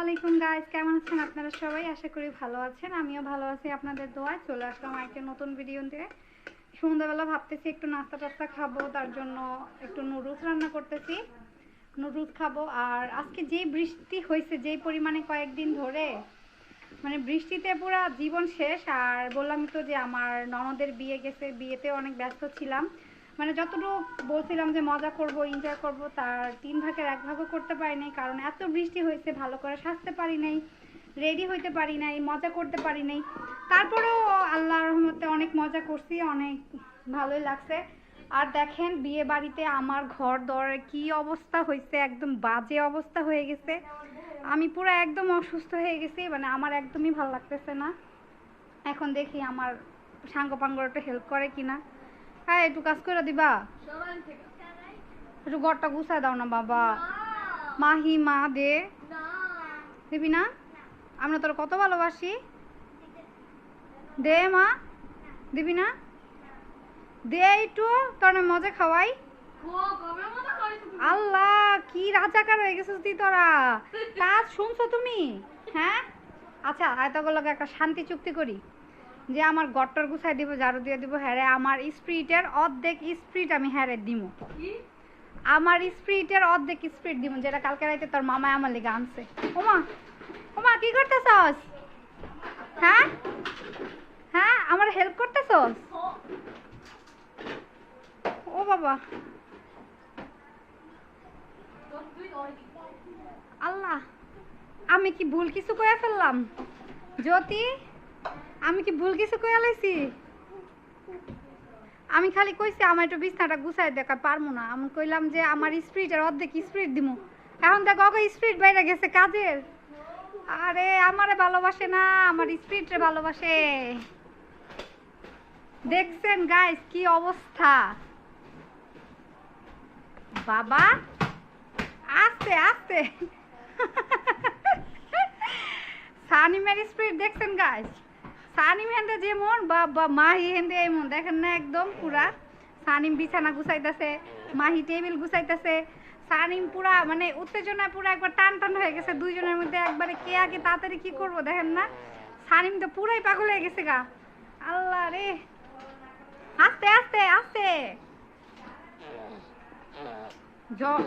আলাইকুম গাইস, কেমন আছেন আপনারা সবাই? আশা করি ভালো আছেন। আমিও ভালো আছি আপনাদের দোয়ায়। চলে আসলাম একটা নতুন ভিডিও নিয়ে। সন্ধ্যাবেলা ভাবতেছি একটু নাস্তা টাস্তা খাবো, তার জন্য একটু নুডলস রান্না করতেছি। নুডলস খাবো। আর আজকে যে বৃষ্টি হয়েছে, যেই পরিমাণে কয়েকদিন ধরে, মানে বৃষ্টিতে পুরো জীবন শেষ। আর বললাম তো যে আমার ননদের বিয়ে গেছে, বিয়েতে অনেক ব্যস্ত ছিলাম। মানে যতটুকু বলছিলাম যে মজা করব, এনজয় করব, তার 3 ভাগের 1 ভাগও করতে পারি নাই, কারণ এত বৃষ্টি হয়েছে। ভালো করে সাজতে পারি নাই, রেডি হইতে পারি নাই, মজা করতে পারি নাই। তারপরেও আল্লাহর রহমতে অনেক মজা করছি, অনেক ভালোই লাগছে। আর দেখেন বিয়ে বাড়িতে আমার ঘর দরের কি অবস্থা হয়েছে, একদম বাজে অবস্থা হয়ে গেছে। আমি পুরো একদম অসুস্থ হয়ে গেছি, মানে আমার একদমই ভালো লাগতেছে না। এখন দেখি আমার সাঙ্গ পাঙ্গর একটু হেল্প করে কিনা। হ্যাঁ, একটু কাজ করে দিবা, একটু ঘরটা গুছায় দাও না বাবা। মাহি মা দে, দিবি না? আমরা তোর কত ভালোবাসি। দে মা, দিবি না? দে একটু, তোর মজা খাওয়াই। আল্লাহ, কি রাজাকার হয়ে গেছিস তুই তোরা। কাজ শুনছো তুমি? হ্যাঁ, আচ্ছা আয়তাগুলোকে একটা শান্তি চুক্তি করি যে আমার গট্টর গুছাই দিব, ঝাড়ু দিয়ে দিব। হ্যাঁ, আমার স্প্রিটের অর্ধেক স্প্রিট আমি হ্যাঁ দিব। আমার স্প্রিটের অর্ধেক স্প্রিট দিব, যেটা কালকে রাইতে তোর মামায় আমার লেগে আনছে। ওমা ওমা, কি করতেছস? হ্যাঁ হ্যাঁ, আমার হেল্প করতেছস? ও বাবা, আল্লাহ, আমি কি ভুল কিছু কয়ে ফেললাম? জ্যোতি, আমি কি ভুল কিছু কয়ে লাইছি? আমি খালি কইছি আমার একটু বিছনাটা গুছাই দেখা পারবো না। আমি কইলাম যে আমার স্পিরিটের অর্ধেক স্পিরিট দিমু। এখন দেখো স্পিরিট বাইরে গেছে কাজের। আরে আমারে ভালোবাসে না, আমার স্পিরিটরে ভালোবাসে। দেখছেন গাইস কি অবস্থা? বাবা আস্তে আস্তে। সানিমের স্পিরিট দেখছেন গাইস? সানিম হেন্দে যেমন বাবা, মাহি হেন্দে এমন। দেখেন না, একদম পুরা সানিম বিছানা গুছাইতেছে, মাহি টেবিল গুছাইতেছে। সানিম পুরা মানে উত্তেজনায় পুরা একবার টান টান হয়ে গেছে দুইজনের মধ্যে। একবারে কে আগে তাড়াতাড়ি কি করবো দেখেন না। সানিম তো পুরাই পাগল হয়ে গেছে গা। আল্লাহ রে, আস্তে আস্তে আস্তে।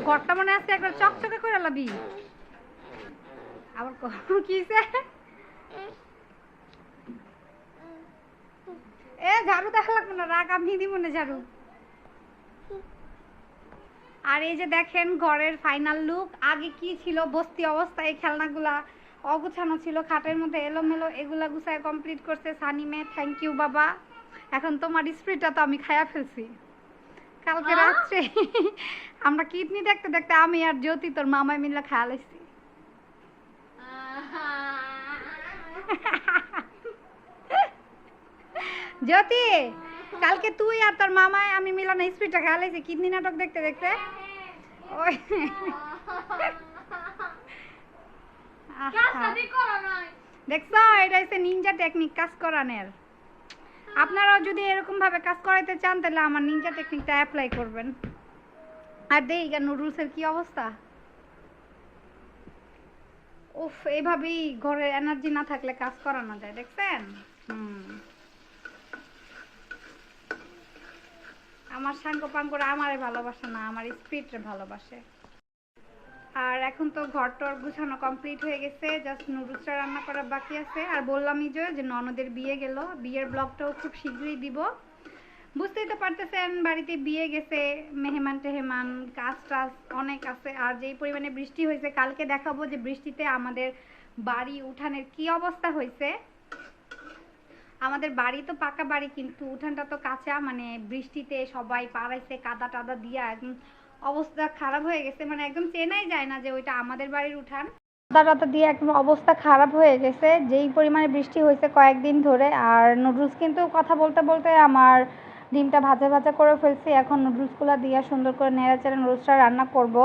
ঘরটা মনে আছে একবার চকচকে করে লাবি। আবার কিছে? এ ঝাড়ু দেখা লাগবে না, রাগ আমি দিব না ঝাড়ু। আর এই যে দেখেন ঘরের ফাইনাল লুক। আগে কি ছিল বস্তি অবস্থা, এই খেলনাগুলা অগুছানো ছিল খাটের মধ্যে এলোমেলো, এগুলা গুছায় কমপ্লিট করছে সানিমে। থ্যাংক ইউ বাবা। এখন তোমার স্প্রিটটা তো আমি খাইয়া ফেলছি কালকে রাত্রে। আমরা কিডনি দেখতে দেখতে আমি আর জ্যোতি তোর মামাই মিলে খায়া লাইছি। জ্যোতি, কালকে তুই আর তোর মামায় আমি মিলানো স্পিডটা খেয়া লাইছি কিডনি নাটক দেখতে দেখতে। ওই দেখছো, এটা হচ্ছে নিনজা টেকনিক কাজ করানোর। আপনারাও যদি এরকম ভাবে কাজ করাইতে চান তাহলে আমার নিনজা টেকনিকটা অ্যাপ্লাই করবেন। আর দেখি নুডলসের কি অবস্থা। উফ, এইভাবেই ঘরে এনার্জি না থাকলে কাজ করানো যায়, দেখছেন? আমার সাঙ্গ পাঙ্গরা আমারে ভালোবাসে না, আমার স্পিরিটরে ভালোবাসে। আর এখন তো ঘর টর গুছানো কমপ্লিট হয়ে গেছে, জাস্ট নুডলসটা রান্না করা বাকি আছে। আর বললামই যে ননদের বিয়ে গেল, বিয়ের ব্লগটাও খুব শীঘ্রই দিব। বুঝতেই তো পারতেছেন বাড়িতে বিয়ে গেছে, মেহমান টেহমান, কাজ টাজ অনেক আছে। আর যেই পরিমাণে বৃষ্টি হয়েছে, কালকে দেখাবো যে বৃষ্টিতে আমাদের বাড়ি উঠানের কি অবস্থা হয়েছে। আমাদের বাড়ি তো পাকা বাড়ি, কিন্তু উঠানটা তো কাঁচা, মানে বৃষ্টিতে সবাই পাড়াইছে কাদা টাদা দিয়া একদম অবস্থা খারাপ হয়ে গেছে। মানে একদম চেনাই যায় না যে ওইটা আমাদের বাড়ির উঠান। কাদা টাদা দিয়ে একদম অবস্থা খারাপ হয়ে গেছে, যেই পরিমাণে বৃষ্টি হয়েছে কয়েকদিন ধরে। আর নুডলস কিন্তু কথা বলতে বলতে আমার ডিমটা ভাজা ভাজা করে ফেলছি। এখন নুডলসগুলো দিয়ে সুন্দর করে নেড়ে চেড়ে নুডলসটা রান্না করব।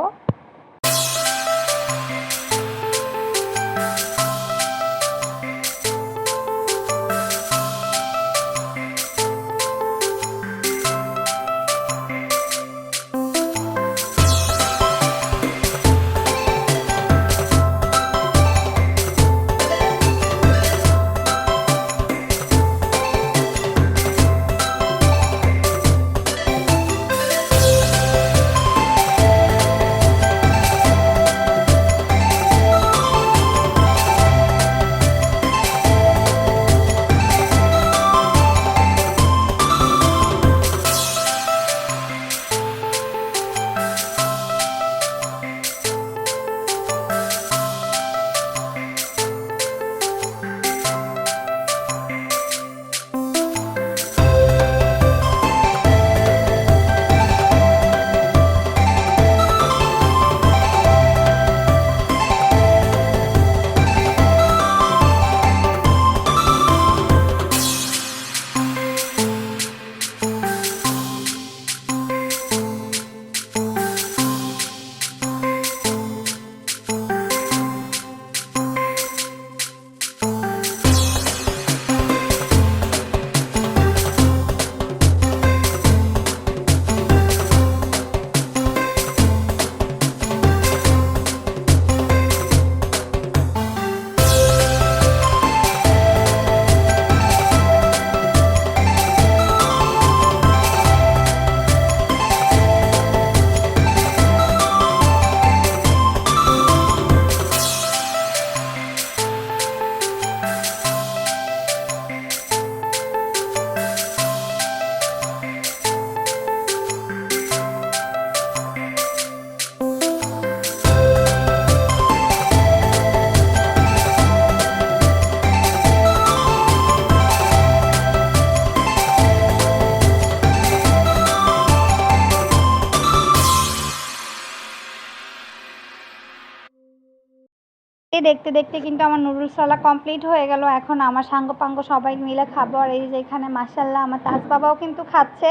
দেখতে দেখতে কিন্তু আমার নুডলস রান্না কমপ্লিট হয়ে গেল। এখন আমার সাঙ্গ-পাঙ্গ সবাই মিলে খাবো। আর এই যে এখানে মাশাআল্লাহ আমার তাজ বাবাও কিন্তু খাচ্ছে।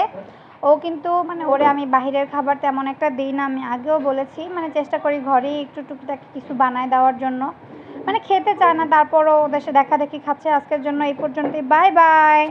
ও কিন্তু মানে ওরে আমি বাহিরের খাবার তেমন একটা দিই না, আমি আগেও বলেছি। মানে চেষ্টা করি ঘরেই একটু টুকিটাকি কিছু বানায় দেওয়ার জন্য। মানে খেতে চায় না, তারপরও ওদের সাথে দেখাদেখি খাচ্ছে। আজকের জন্য এই পর্যন্তই। Bye bye.